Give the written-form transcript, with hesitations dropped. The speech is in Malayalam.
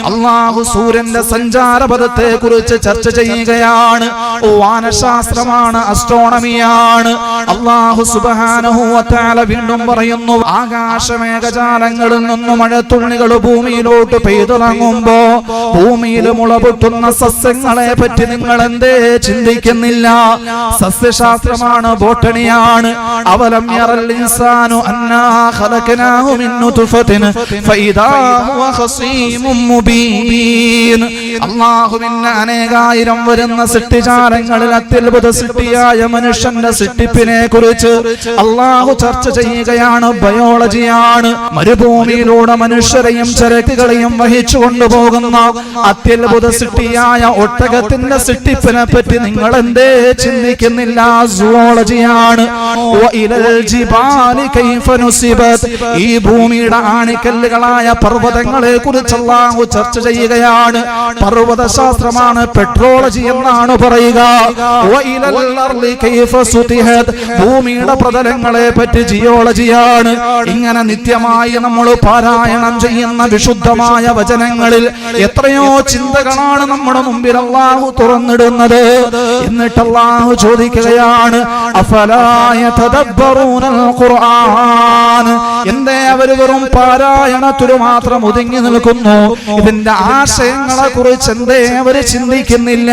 അല്ലാഹു സൂര്യന്റെ സഞ്ചാരപഥത്തെ കുറിച്ച് ചർച്ച ചെയ്യുകയാണ്. വാനശാസ്ത്രമാണ്, അസ്ട്രോണമിയാണ്. അല്ലാഹു സുബ്ഹാനഹു വ തആല വീണ്ടും പറയുന്നു, ആകാശമേഘജാലങ്ങളിൽ നിന്നും മഴത്തുള്ളികൾ ഭൂമിയിലോട്ട് പെയ്തിറങ്ങുമ്പോ ഭൂമിയിൽ മുളപൊട്ടുന്ന സസ്യങ്ങളെ പറ്റി നിങ്ങൾ എന്തേ ചിന്തിക്കുന്നില്ല? സസ്യശാസ്ത്രമാണ്, ബോട്ടണിയാണ്. അവലം യറൽ ഇൻസാനു അന്നാ ഖലഖനാഹു മിൻ നുത്ഫത്തിൻ ഫഇദാ ഹുവ ഖസീമും മുബീൻ. അല്ലാഹുവിന്റെ അനേകായിരം വരുന്ന സൃഷ്ടിജാലങ്ങളിൽ അത്യുത്ഭുത സൃഷ്ടിയായ മനുഷ്യന്റെ സൃഷ്ടിപ്പിനെ കുറിച്ച് അല്ലാഹു ചർച്ച ചെയ്യുകയാണ്. ബയോളജിയാണ്. മരുഭൂമിയിലൂടെ മനുഷ്യരെയും ചരക്കുകളെയും വഹിച്ചു കൊണ്ടുപോകുന്ന അത്യുത്ഭുത സൃഷ്ടിയായ ഒട്ടകത്തിന്റെ സൃഷ്ടിപ്പിനെ പറ്റി നിങ്ങൾ എന്തേ ചിന്തിക്കുന്നില്ല? സുവോളജിയാണ്. ഈ ഭൂമിയുടെ ആണിക്കല്ലുകളായ പർവ്വതങ്ങളെ കുറിച്ച് അല്ലാഹു ചർച്ച ചെയ്യുകയാണ്. പർവ്വതശാസ്ത്രമാണ്, പെട്രോളജി എന്നാണ് പറയുക. ഭൂമിയുടെ പ്രതലങ്ങളെ പറ്റി ജിയോളജിയാണ്. ഇങ്ങനെ നിത്യമായി നമ്മൾ പാരായണം ചെയ്യുന്ന വിശുദ്ധമായ വചനങ്ങളിൽ എത്രയോ ചിന്തകളാണ് നമ്മുടെ മുമ്പിൽ അല്ലാഹു തുറന്നിടുന്നത്. എന്നിട്ട് അല്ലാഹു ചോദിക്കുകയാണ്, അഫലാ യതദബ്ബറൂനൽ ഖുർആൻ, എന്തേ അവർ വെറും പാരായണത്തിൽ മാത്രം ഒതുങ്ങി നിൽക്കുന്നു? ഇതിന്റെ ആശയങ്ങളെ കുറിച്ച് എന്തേ അവർ ചിന്തിക്കുന്നില്ല?